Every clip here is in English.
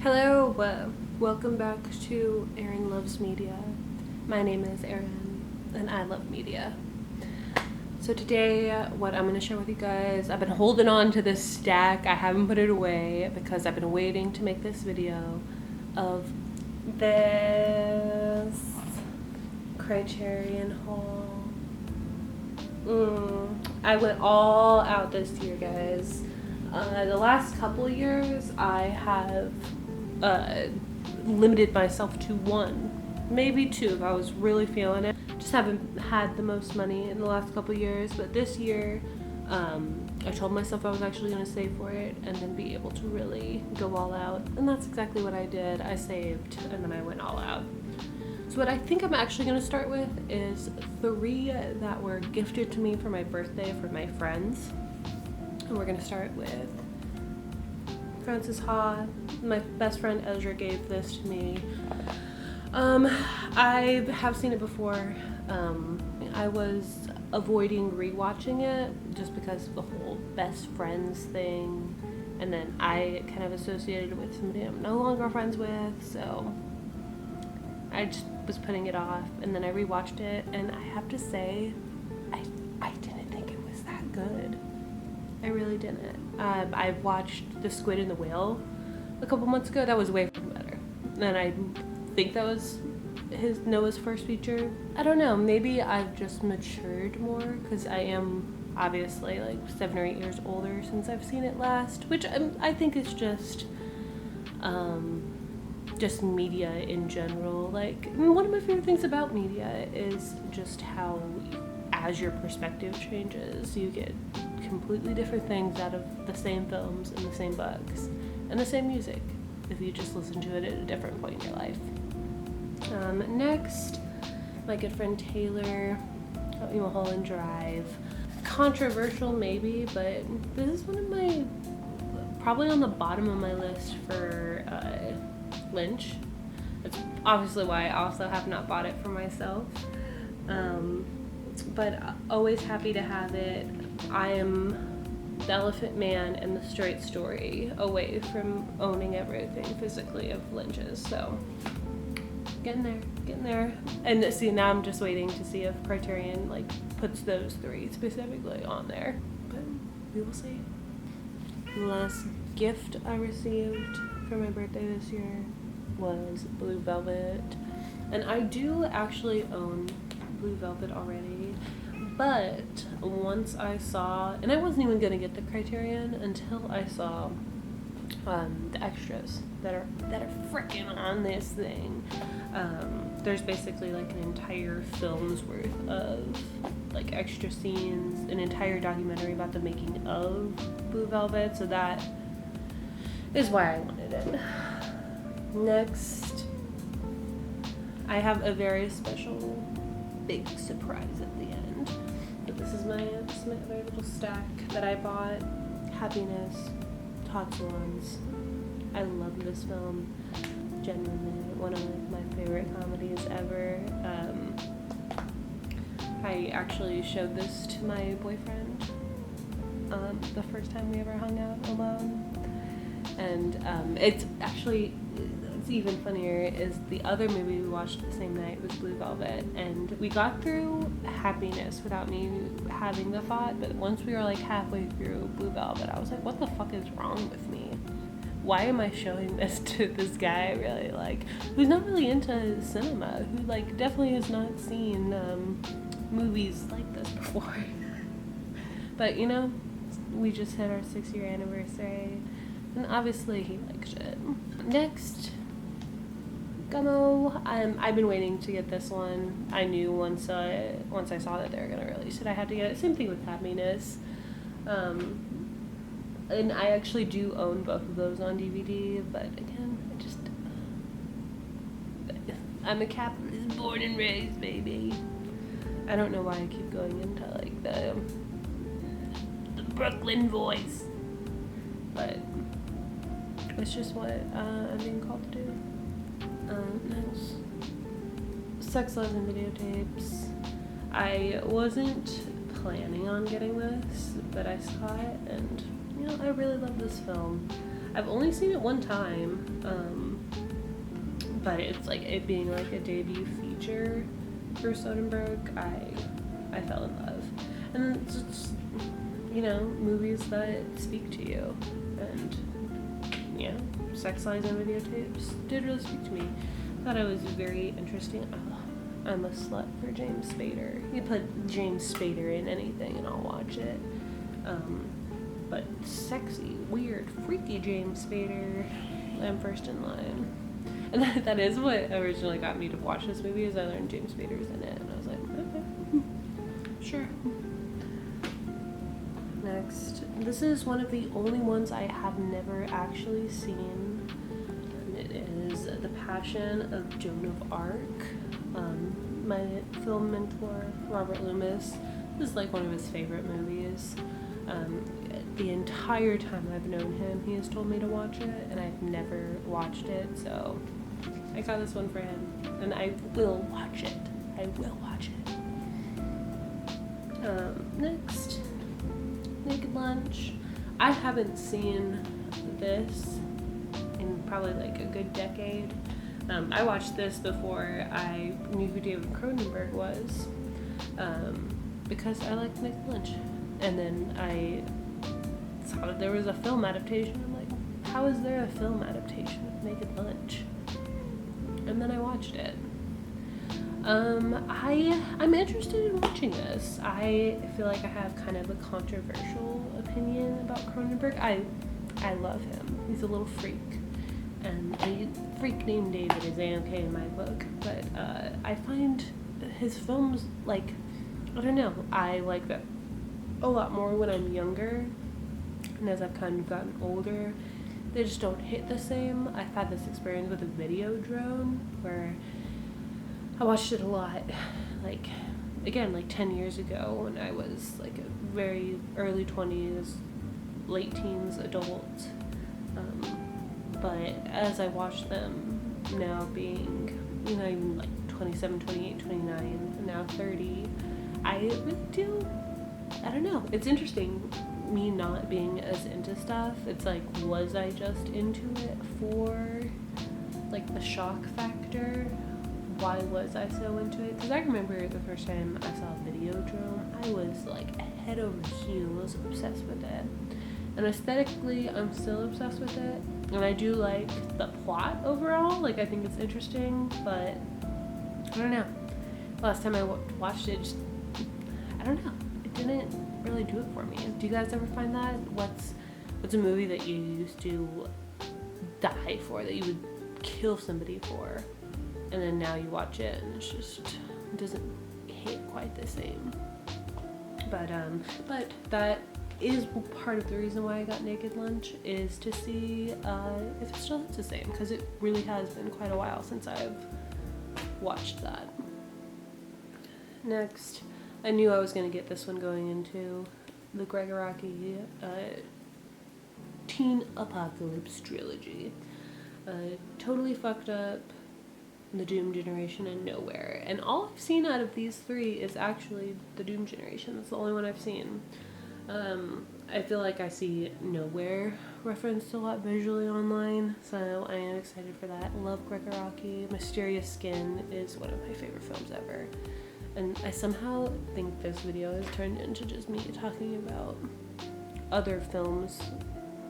Hello, welcome back to Erin Loves Media. My name is Erin, and I love media. So today, what I'm going to share with you guys, I've been holding on to this stack. I haven't put it away because I've been waiting to make this video of this Criterion haul. I went all out this year, guys. The last couple years, I have limited myself to one, maybe two if I was really feeling it. Just haven't had the most money in the last couple years, but this year I told myself I was actually going to save for it and then be able to really go all out, and that's exactly what I did. I saved and then I went all out. So what I think I'm actually going to start with is 3 that were gifted to me for my birthday from my friends. And we're going to start with Frances Ha. My best friend Ezra gave this to me. I have seen it before. I was avoiding rewatching it just because of the whole best friends thing. And then I kind of associated it with somebody I'm no longer friends with, so I just was putting it off. And then I rewatched it, and I have to say, I didn't think it was that good. I really didn't. I watched The Squid and the Whale a couple months ago. That was way better. And I think that was Noah's first feature. I don't know. Maybe I've just matured more because I am obviously like 7 or 8 years older since I've seen it last, which I think is just media in general. Like, one of my favorite things about media is just how, as your perspective changes, you get completely different things out of the same films and the same books and the same music if you just listen to it at a different point in your life. Next, my good friend Taylor, Mulholland Drive. Controversial maybe, but this is one of my, probably on the bottom of my list for Lynch. That's obviously why I also have not bought it for myself. But always happy to have it. I am the Elephant Man and the Straight Story away from owning everything physically of Lynch's, so getting there. And see, now I'm just waiting to see if Criterion puts those 3 specifically on there, but we will see. The last gift I received for my birthday this year was Blue Velvet, and I do actually own Blue Velvet already, but once I saw, and I wasn't even gonna get the Criterion until I saw the extras that are freaking on this thing. There's basically an entire film's worth of extra scenes, an entire documentary about the making of Blue Velvet, so that is why I wanted it. Next, I have a very special big surprise at the end. But this is my other little stack that I bought. Happiness, Todd Solondz. I love this film. Genuinely one of my favorite comedies ever. I actually showed this to my boyfriend the first time we ever hung out alone. And it's even funnier is the other movie we watched the same night was Blue Velvet, and we got through Happiness without me having the thought, but once we were halfway through Blue Velvet, I was like, what the fuck is wrong with me? Why am I showing this to this guy I really who's not really into cinema, who definitely has not seen movies like this before? But we just hit our 6-year anniversary, and obviously he liked it. Next, Gummo. I've been waiting to get this one. I knew once I saw that they were gonna release it, I had to get it. Same thing with Happiness. And I actually do own both of those on DVD, but again, I'm a capitalist born and raised, baby. I don't know why I keep going into the Brooklyn voice, but it's just what I'm being called to do. Next, Sex, Lies, and Videotapes. I wasn't planning on getting this, but I saw it, and I really love this film. I've only seen it one time, but it's like it being like a debut feature for Soderbergh. I fell in love, and it's just, you know, movies that speak to you, and you know, sex lies and videotapes did really speak to me. I thought it was very interesting. Oh, I'm a slut for James Spader. You put James Spader in anything and I'll watch it. But sexy, weird, freaky James Spader, I'm first in line. And that is what originally got me to watch this movie, is I learned James Spader's in it, and I was like, okay, sure. Next, this is one of the only ones I have never actually seen, and it is The Passion of Joan of Arc. My film mentor, Robert Loomis, this is like one of his favorite movies. The entire time I've known him, he has told me to watch it, and I've never watched it, so I got this one for him, and I will watch it. I will watch it. Next, Naked Lunch. I haven't seen this in probably like a good decade. I watched this before I knew who David Cronenberg was, because I liked Naked Lunch. And then I saw that there was a film adaptation. I'm like, how is there a film adaptation of Naked Lunch? And then I watched it. I'm interested in watching this. I feel like I have kind of a controversial opinion about Cronenberg. I love him. He's a little freak. And a freak named David is A-okay in my book. But I find his films, like, I don't know, I like that a lot more when I'm younger. And as I've kind of gotten older, they just don't hit the same. I've had this experience with a Videodrome where I watched it a lot, like, again, like 10 years ago when I was like a very early 20s, late teens adult. But as I watch them now, being, you know, even like 27, 28, 29, and now 30, I really do, I don't know, it's interesting me not being as into stuff. It's like, was I just into it for like the shock factor? Why was I so into it? Because I remember the first time I saw Videodrome, I was like head over heels obsessed with it. And aesthetically, I'm still obsessed with it. And I do like the plot overall. Like, I think it's interesting, but I don't know. Last time I watched it, just, I don't know. It didn't really do it for me. Do you guys ever find that? What's a movie that you used to die for, that you would kill somebody for, and then now you watch it and it's just, it doesn't hit quite the same. But that is part of the reason why I got Naked Lunch, is to see if it still hits the same, because it really has been quite a while since I've watched that. Next, I knew I was going to get this one going into the Gregoraki Teen Apocalypse trilogy. Totally Fucked Up, The Doom Generation, and Nowhere. And all I've seen out of these three is actually The Doom Generation. That's the only one I've seen. I feel like I see Nowhere referenced a lot visually online, so I am excited for that. Love Gregoraki. Mysterious Skin is one of my favorite films ever. And I somehow think this video has turned into just me talking about other films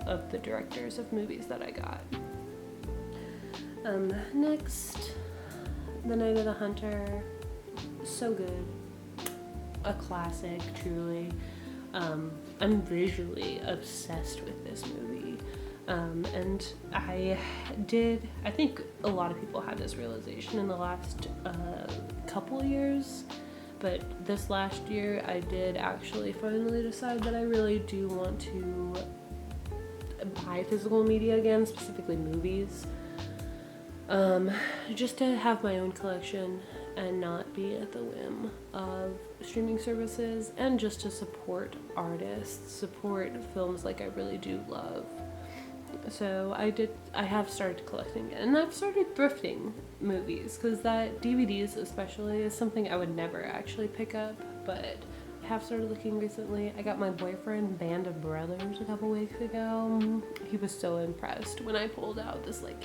of the directors of movies that I got. Next, The Night of the Hunter. So good. A classic, truly. I'm visually obsessed with this movie. And I think a lot of people had this realization in the last couple years, but this last year I did actually finally decide that I really do want to buy physical media again, specifically movies, just to have my own collection and not be at the whim of streaming services, and just to support artists, support films like I really do love. So I have started collecting it, and I've started thrifting movies, because that DVDs especially is something I would never actually pick up, but have started looking recently. I got my boyfriend Band of Brothers a couple weeks ago. He was so impressed when I pulled out this like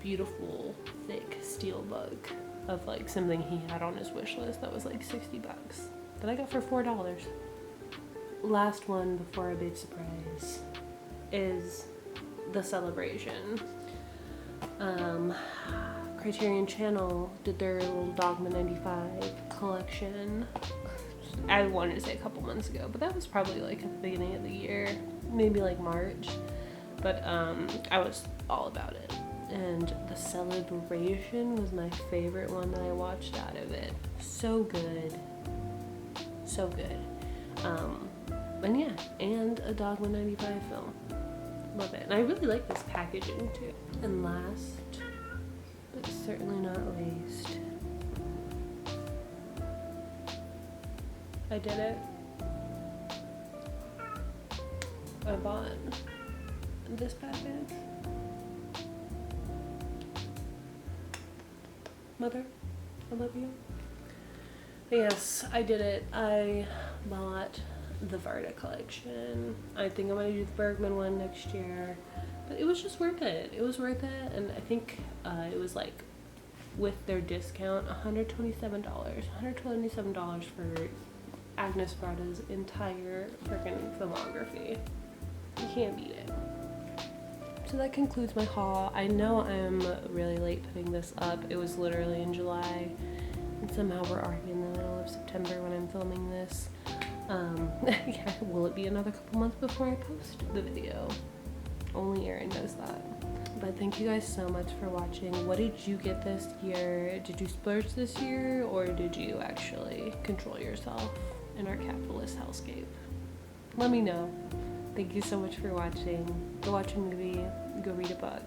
beautiful thick steel book of like something he had on his wish list that was like $60 that I got for $4. Last one before a big surprise is The Celebration. Criterion Channel did their little Dogma 95 collection. I wanted to say a couple months ago, but that was probably like at the beginning of the year, maybe like March. But I was all about it. And The Celebration was my favorite one that I watched out of it. So good. So good. And yeah, and a Dogma 95 film. Love it. And I really like this packaging too. And last, but certainly not least, I did it. I bought this package. Mother, I love you. Yes, I did it. I bought the Varda collection. I think I'm gonna do the Bergman one next year. But it was just worth it. It was worth it, and I think it was like, with their discount, $127. $127 for Agnes Varda's entire freaking filmography. You can't beat it. So that concludes my haul. I know I'm really late putting this up. It was literally in July, and somehow we're already in the middle of September when I'm filming this. Yeah, will it be another couple months before I post the video? Only Erin knows that. But thank you guys so much for watching. What did you get this year? Did you splurge this year, or did you actually control yourself in our capitalist hellscape? Let me know. Thank you so much for watching. Go watch a movie, go read a book.